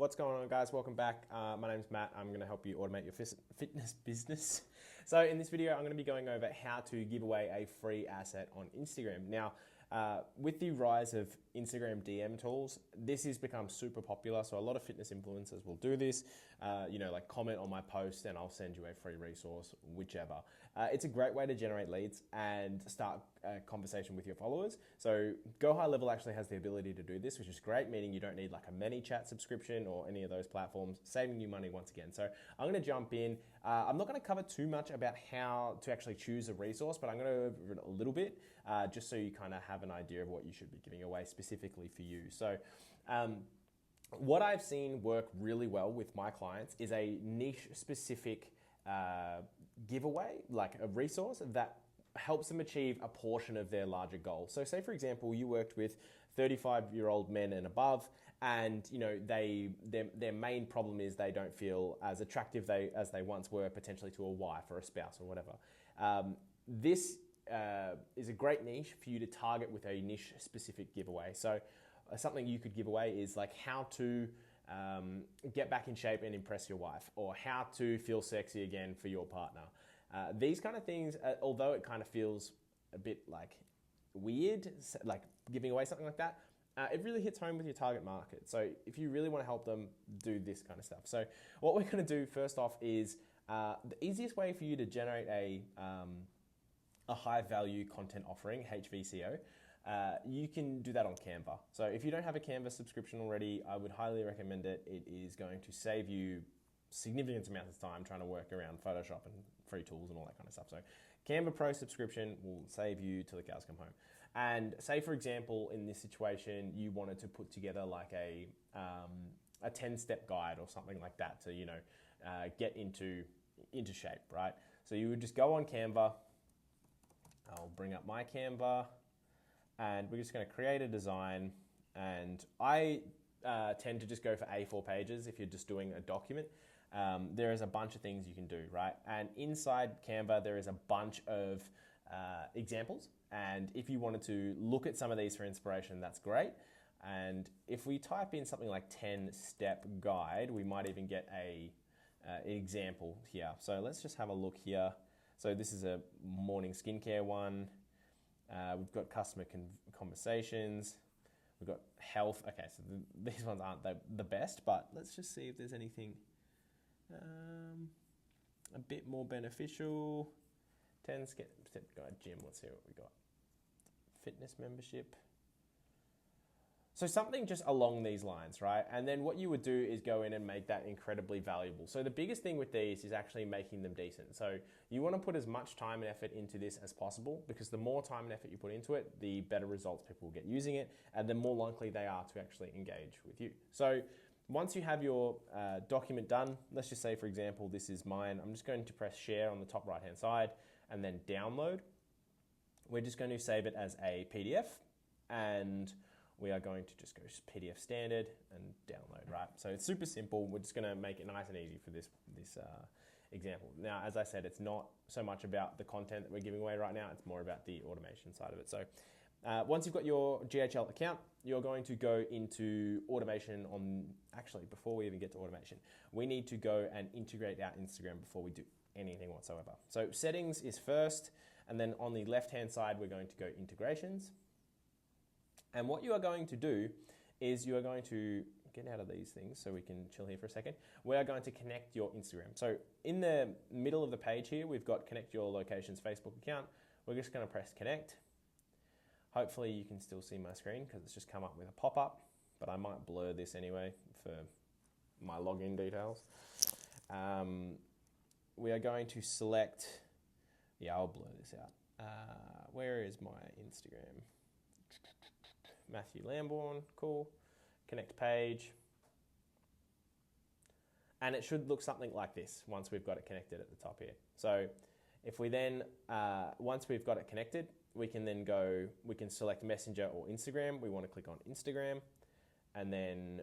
What's going on, guys? Welcome back. My name's Matt. I'm going to help you automate your fitness business. So in this video, I'm going to be going over how to give away a free asset on Instagram. Now, with the rise of Instagram DM tools, this has become super popular. So a lot of fitness influencers will do this, like comment on my post and I'll send you a free resource, whichever. It's a great way to generate leads and start a conversation with your followers. So Go High Level actually has the ability to do this, which is great, meaning you don't need like a ManyChat subscription or any of those platforms, saving you money once again. So I'm going to jump in. I'm not going to cover too much about how to actually choose a resource, but I'm going to go over it a little bit, just so you kind of have an idea of what you should be giving away specifically for you. So what I've seen work really well with my clients is a niche specific giveaway, like a resource that helps them achieve a portion of their larger goal. So say, for example, you worked with 35-year-old men and above, and their main problem is they don't feel as attractive as they once were, potentially to a wife or a spouse or whatever. This is a great niche for you to target with a niche specific giveaway. So something you could give away is like how to get back in shape and impress your wife, or how to feel sexy again for your partner. These kind of things, although it kind of feels a bit like weird, like giving away something like that, it really hits home with your target market. So if you really want to help them, do this kind of stuff. So what we're going to do first off is the easiest way for you to generate a high value content offering, HVCO, you can do that on Canva. So if you don't have a Canva subscription already, I would highly recommend it. It is going to save you significant amounts of time trying to work around Photoshop and free tools and all that kind of stuff. So Canva Pro subscription will save you till the cows come home. And say, for example, in this situation, you wanted to put together like a 10-step guide or something like that to, get into shape, right? So you would just go on Canva. I'll bring up my Canva and we're just going to create a design. And I tend to just go for A4 pages if you're just doing a document. There is a bunch of things you can do, right? And inside Canva, there is a bunch of examples. And if you wanted to look at some of these for inspiration, that's great. And if we type in something like 10-step guide, we might even get an example here. So let's just have a look here. So this is a morning skincare one. We've got customer conversations. We've got health. Okay, so these ones aren't the best, but let's just see if there's anything a bit more beneficial. 10-step guide gym. Let's see what we got. Fitness membership. So something just along these lines, right? And then what you would do is go in and make that incredibly valuable. So the biggest thing with these is actually making them decent. So you want to put as much time and effort into this as possible, because the more time and effort you put into it, the better results people will get using it, and the more likely they are to actually engage with you. So once you have your document done, let's just say, for example, this is mine. I'm just going to press share on the top right-hand side and then download. We're just going to save it as a PDF, and we are going to just go PDF standard and download, right? So it's super simple. We're just going to make it nice and easy for this example. Now, as I said, it's not so much about the content that we're giving away right now. It's more about the automation side of it. So once you've got your GHL account, you're going to go into automation on, actually, before we even get to automation, we need to go and integrate our Instagram before we do anything whatsoever. So settings is first, and then on the left-hand side, we're going to go integrations. And what you are going to do is you are going to get out of these things so we can chill here for a second. We are going to connect your Instagram. So in the middle of the page here, we've got connect your location's Facebook account. We're just going to press connect. Hopefully you can still see my screen because it's just come up with a pop-up, but I might blur this anyway for my login details. We are going to select, I'll blur this out. Where is my Instagram? Matthew Lambourne, cool. Connect page. And it should look something like this once we've got it connected at the top here. So if we then, once we've got it connected, we can then we can select Messenger or Instagram. We want to click on Instagram, and then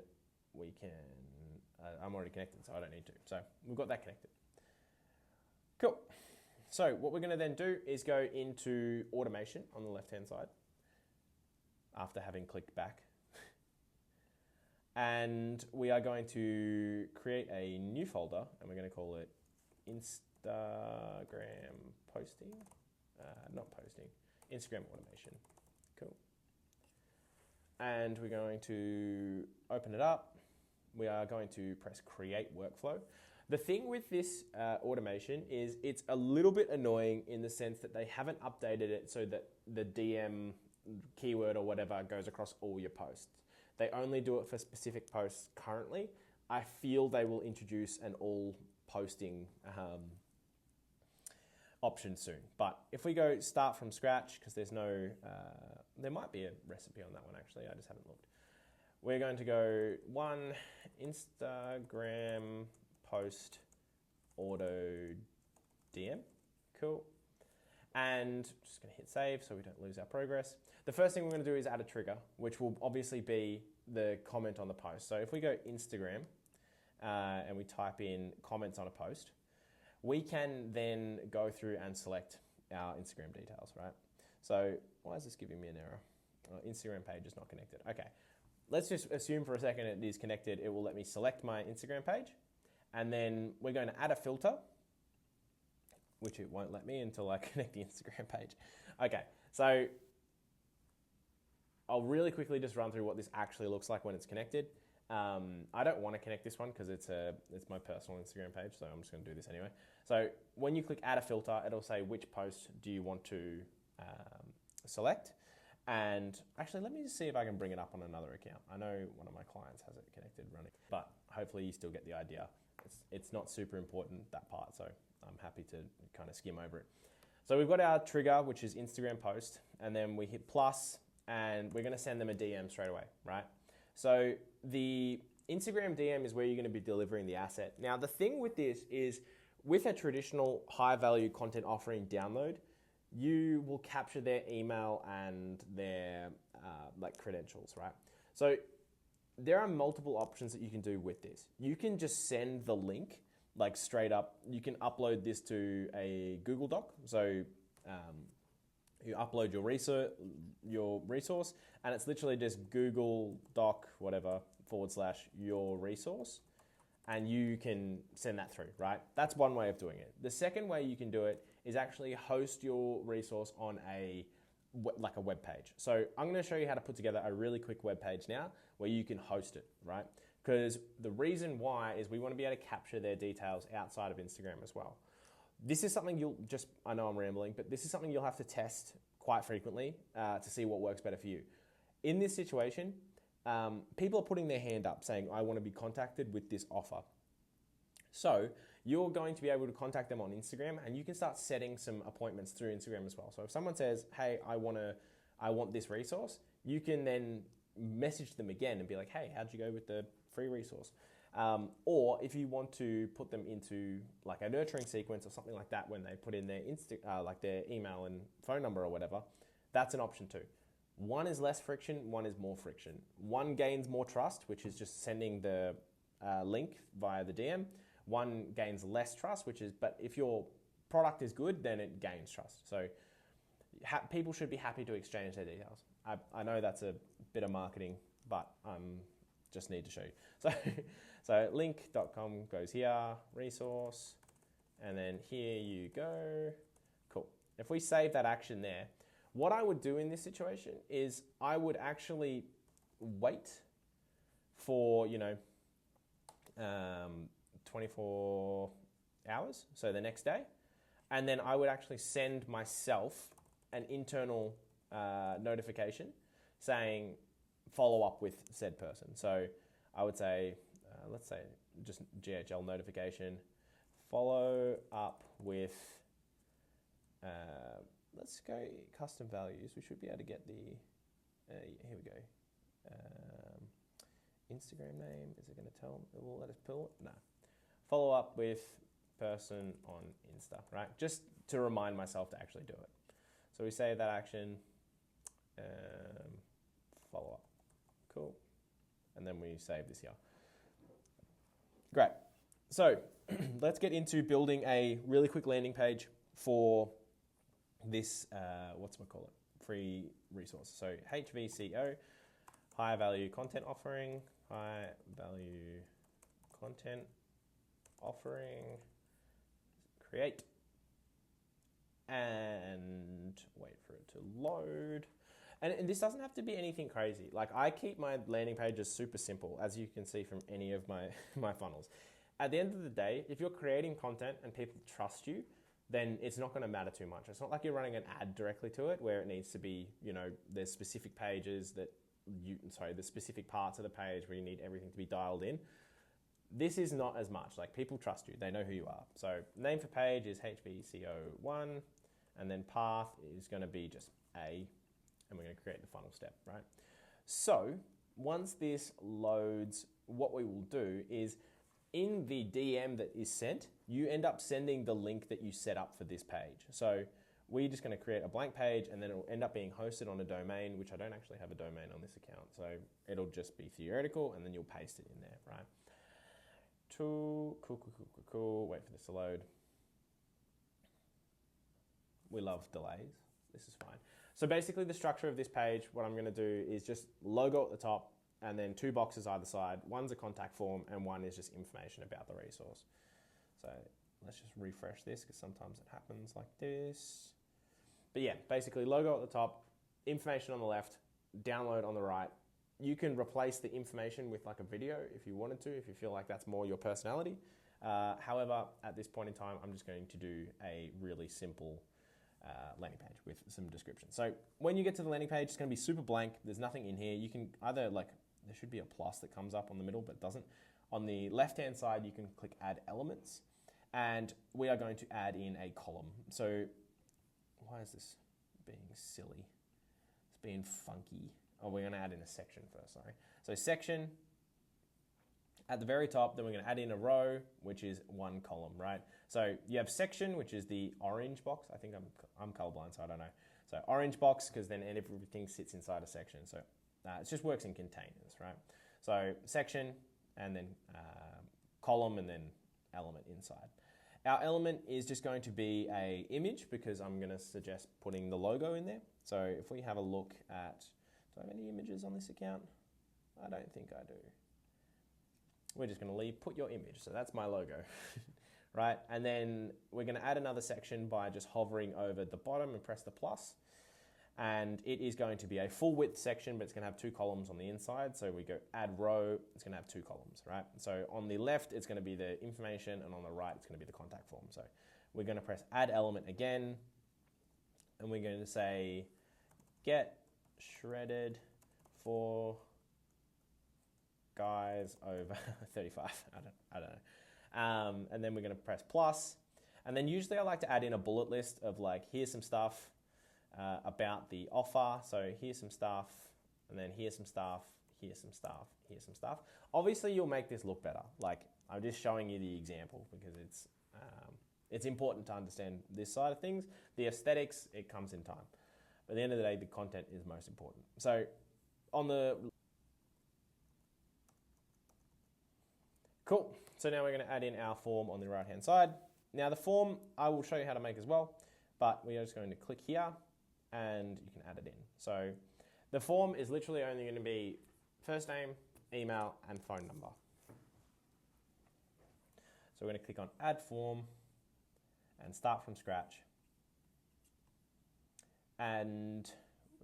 we can, I'm already connected, so I don't need to. So we've got that connected. Cool. So what we're going to then do is go into automation on the left-hand side after having clicked back. And we are going to create a new folder, and we're going to call it Instagram posting, not posting, Instagram automation. Cool. And we're going to open it up. We are going to press create workflow. The thing with this automation is it's a little bit annoying in the sense that they haven't updated it so that the DM keyword or whatever goes across all your posts. They only do it for specific posts currently. I feel they will introduce an all posting option soon. But if we go start from scratch, because there's no, there might be a recipe on that one actually, I just haven't looked. We're going to go one Instagram post auto DM, cool. And just gonna hit save so we don't lose our progress. The first thing we're gonna do is add a trigger, which will obviously be the comment on the post. So if we go Instagram and we type in comments on a post, we can then go through and select our Instagram details, right? So why is this giving me an error? Instagram page is not connected. Okay, let's just assume for a second it is connected. It will let me select my Instagram page, and then we're going to add a filter, which it won't let me until I connect the Instagram page. Okay, so I'll really quickly just run through what this actually looks like when it's connected. I don't want to connect this one because it's my personal Instagram page, so I'm just going to do this anyway. So when you click add a filter, it'll say which post do you want to select. And actually, let me just see if I can bring it up on another account. I know one of my clients has it connected running, but hopefully you still get the idea. It's not super important, that part, so I'm happy to kind of skim over it. So we've got our trigger, which is Instagram post, and then we hit plus, and we're gonna send them a DM straight away, right? So the Instagram DM is where you're gonna be delivering the asset. Now, the thing with this is, with a traditional high-value content offering download, you will capture their email and their like credentials, right? So there are multiple options that you can do with this. You can just send the link like straight up. You can upload this to a Google Doc. So you upload your resource, and it's literally just Google Doc, whatever, / your resource. And you can send that through, right? That's one way of doing it. The second way you can do it is actually host your resource on like a web page. So I'm gonna show you how to put together a really quick web page now where you can host it, right? Because the reason why is we wanna be able to capture their details outside of Instagram as well. This is something I know I'm rambling, but this is something you'll have to test quite frequently to see what works better for you. In this situation, people are putting their hand up saying, I want to be contacted with this offer. So you're going to be able to contact them on Instagram, and you can start setting some appointments through Instagram as well. So if someone says, hey, I want this resource, you can then message them again and be like, hey, how'd you go with the free resource? Or if you want to put them into like a nurturing sequence or something like that when they put in their like their email and phone number or whatever, that's an option too. One is less friction, one is more friction. One gains more trust, which is just sending the link via the DM. One gains less trust, but if your product is good, then it gains trust. So people should be happy to exchange their details. I know that's a bit of marketing, but just need to show you. So link.com goes here, resource, and then here you go. Cool. If we save that action there, what I would do in this situation is I would actually wait for, 24 hours, so the next day, and then I would actually send myself an internal notification saying follow up with said person. So I would say, let's say just GHL notification, follow up with, let's go custom values. We should be able to get the, here we go. Instagram name, is it going to tell, it will let us pull it? No. Follow up with person on Insta, right? Just to remind myself to actually do it. So we save that action, follow up, cool. And then we save this here. Great. So let's get into building a really quick landing page for this, free resource. So HVCO, high value content offering, high value content offering, create, and wait for it to load. And this doesn't have to be anything crazy. Like, I keep my landing pages super simple, as you can see from any of my, my funnels. At the end of the day, if you're creating content and people trust you, then it's not going to matter too much. It's not like you're running an ad directly to it where it needs to be, you know, there's specific pages that the specific parts of the page where you need everything to be dialed in. This is not as much. Like, people trust you. They know who you are. So name for page is HBCO1, and then path is going to be just A, and we're going to create the funnel step, right? So once this loads, what we will do is in the DM that is sent, you end up sending the link that you set up for this page. So we're just going to create a blank page, and then it will end up being hosted on a domain, which I don't actually have a domain on this account. So it'll just be theoretical, and then you'll paste it in there, right? Cool. Wait for this to load. We love delays. This is fine. So basically the structure of this page, what I'm going to do is just logo at the top and then two boxes either side. One's a contact form and one is just information about the resource. So let's just refresh this because sometimes it happens like this. But yeah, basically logo at the top, information on the left, download on the right. You can replace the information with like a video if you wanted to, if you feel like that's more your personality. However, at this point in time, I'm just going to do a really simple landing page with some description. So when you get to the landing page, it's going to be super blank. There's nothing in here. You can either there should be a plus that comes up on the middle, but it doesn't. On the left-hand side, you can click add elements, and we are going to add in a column. So why is this being silly? It's being funky. Oh, we're going to add in a section first, sorry. So section at the very top, then we're going to add in a row, which is one column, right? So you have section, which is the orange box. I think I'm colorblind, so I don't know. So orange box, because then everything sits inside a section. So it just works in containers, right? So section, and then column, and then element inside. Our element is just going to be a image, because I'm going to suggest putting the logo in there. So if we have a look at, do I have any images on this account? I don't think I do. We're just going to leave, put your image. So that's my logo, right? And then we're going to add another section by just hovering over the bottom and press the plus. And it is going to be a full width section, but it's going to have two columns on the inside. So we go add row, it's going to have two columns, right? So on the left, it's going to be the information, and on the right, it's going to be the contact form. So we're going to press add element again, and we're going to say get shredded for guys over 35. I don't know. And then we're going to press plus. And then usually I like to add in a bullet list of like, here's some stuff about the offer. So here's some stuff, and then here's some stuff, here's some stuff, here's some stuff. Obviously you'll make this look better. Like, I'm just showing you the example because it's important to understand this side of things. The aesthetics, it comes in time. But at the end of the day, the content is most important. So on the cool. So now we're going to add in our form on the right-hand side. Now the form, I will show you how to make as well, but we are just going to click here and you can add it in. So the form is literally only going to be first name, email, and phone number. So we're going to click on add form and start from scratch. And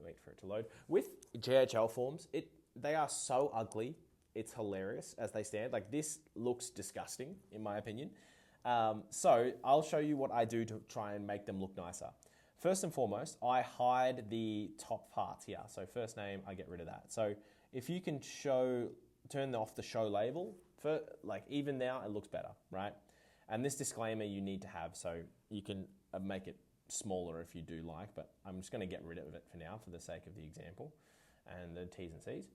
wait for it to load. With GHL forms, they are so ugly. It's hilarious as they stand. Like, this looks disgusting in my opinion. So I'll show you what I do to try and make them look nicer. First and foremost, I hide the top parts here. So first name, I get rid of that. So if you can turn off the show label, even now it looks better, right? And this disclaimer you need to have, so you can make it smaller if you do like, but I'm just going to get rid of it for now for the sake of the example and the T's and C's.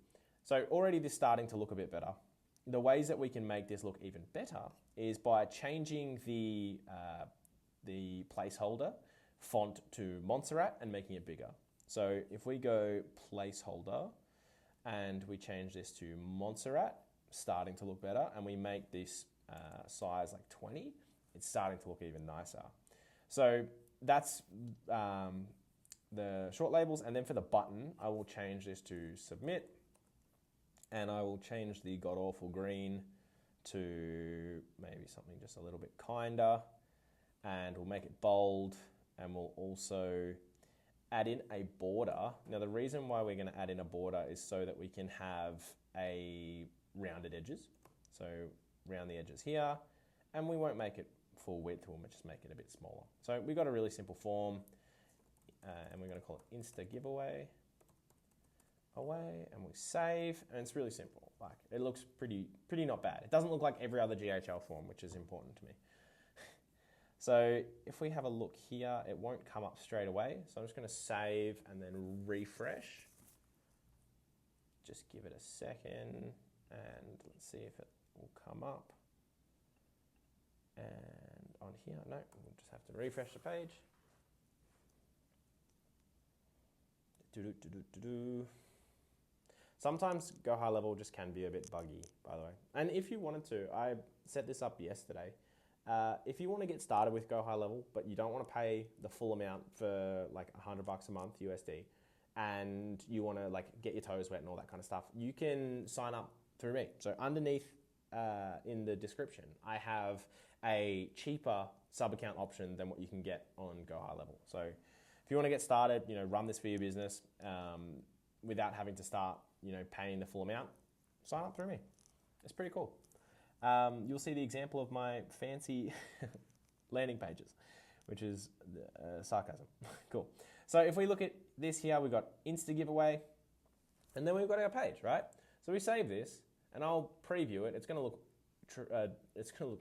So already this is starting to look a bit better. The ways that we can make this look even better is by changing the placeholder font to Montserrat and making it bigger. So if we go placeholder and we change this to Montserrat, starting to look better, and we make this size like 20, it's starting to look even nicer. So that's the short labels, and then for the button, I will change this to submit, And I will change the god awful green to maybe something just a little bit kinder, and we'll make it bold, and we'll also add in a border. Now the reason why we're going to add in a border is so that we can have a rounded edges. So round the edges here, and we won't make it full width, we'll just make it a bit smaller. So we've got a really simple form, and we're going to call it Insta Giveaway. Away, and we save, and it's really simple. Like, it looks pretty not bad. It doesn't look like every other GHL form, which is important to me. So if we have a look here, it won't come up straight away. So I'm just going to save and then refresh. Just give it a second, and let's see if it will come up. And on here, no, we'll just have to refresh the page. Sometimes Go High Level just can be a bit buggy, by the way. And if you wanted to, I set this up yesterday. If you want to get started with Go High Level, but you don't want to pay the full amount for like $100 a month USD, and you want to like get your toes wet and all that kind of stuff, you can sign up through me. So underneath in the description, I have a cheaper sub-account option than what you can get on Go High Level. So if you want to get started, run this for your business without having to start, paying the full amount, sign up through me. It's pretty cool. You'll see the example of my fancy landing pages, which is sarcasm. Cool. So if we look at this here, we've got Insta Giveaway, and then we've got our page, right? So we save this, and I'll preview it. It's going to look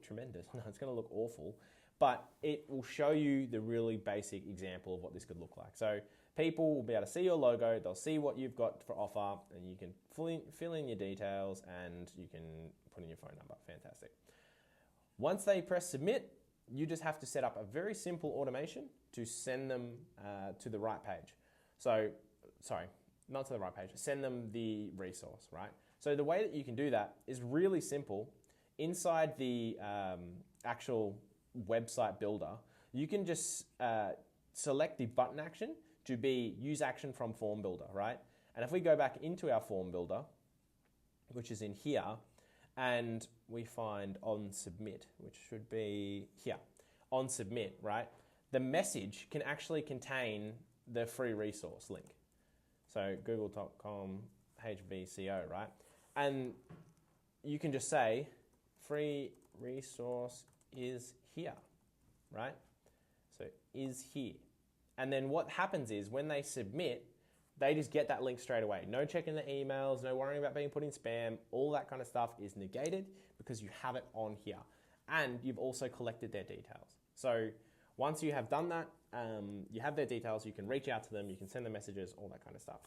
tremendous. No, it's going to look awful, but it will show you the really basic example of what this could look like. So people will be able to see your logo, they'll see what you've got for offer, and you can fill in your details, and you can put in your phone number. Fantastic. Once they press submit, you just have to set up a very simple automation to send them to the right page. So, sorry, not to the right page, send them the resource, right? So the way that you can do that is really simple. Inside the actual website builder, you can just select the button action to be use action from form builder, right? And if we go back into our form builder, which is in here, and we find on submit, which should be here, on submit, right? The message can actually contain the free resource link. So google.com HVCO, right? And you can just say free resource is here, right? So is here. And then what happens is when they submit, they just get that link straight away. No checking the emails, no worrying about being put in spam. All that kind of stuff is negated because you have it on here. And you've also collected their details. So once you have done that, you have their details, you can reach out to them, you can send them messages, all that kind of stuff.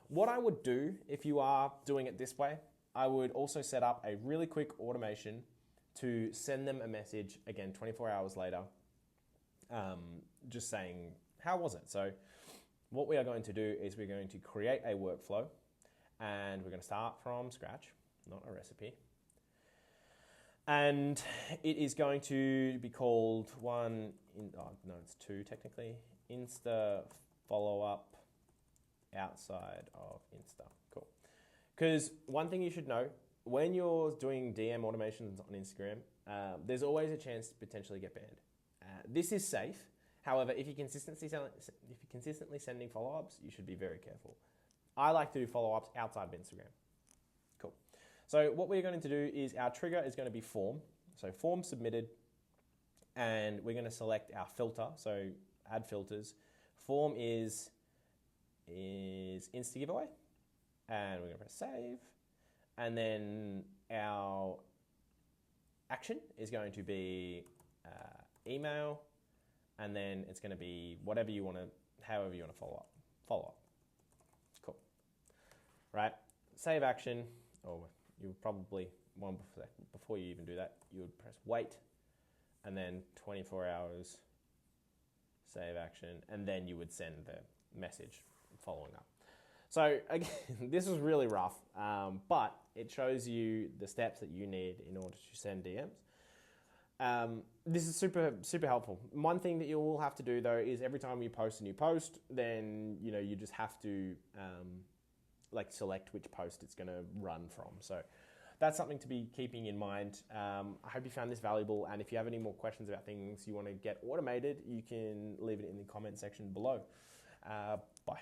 What I would do if you are doing it this way, I would also set up a really quick automation to send them a message, again, 24 hours later, just saying, how was it? So what we are going to do is we're going to create a workflow, and we're going to start from scratch, not a recipe. And it is going to be called it's two technically, Insta follow-up outside of Insta. Cool. Because one thing you should know, when you're doing DM automations on Instagram, there's always a chance to potentially get banned. This is safe. However, if you're consistently sending follow-ups, you should be very careful. I like to do follow-ups outside of Instagram. Cool. So what we're going to do is our trigger is going to be form. So form submitted, and we're going to select our filter. So add filters. Form is Insta Giveaway, and we're going to press save. And then our action is going to be email, and then it's going to be whatever you want to, however you want to follow up. Cool. Right. Save action. Or you would probably, before you even do that, you would press wait, and then 24 hours, save action, and then you would send the message following up. So again, this was really rough, but it shows you the steps that you need in order to send DMs. This is super, super helpful. One thing that you will have to do though is every time you post a new post, then you just have to like select which post it's going to run from. So that's something to be keeping in mind. I hope you found this valuable, and if you have any more questions about things you want to get automated, you can leave it in the comment section below. Bye.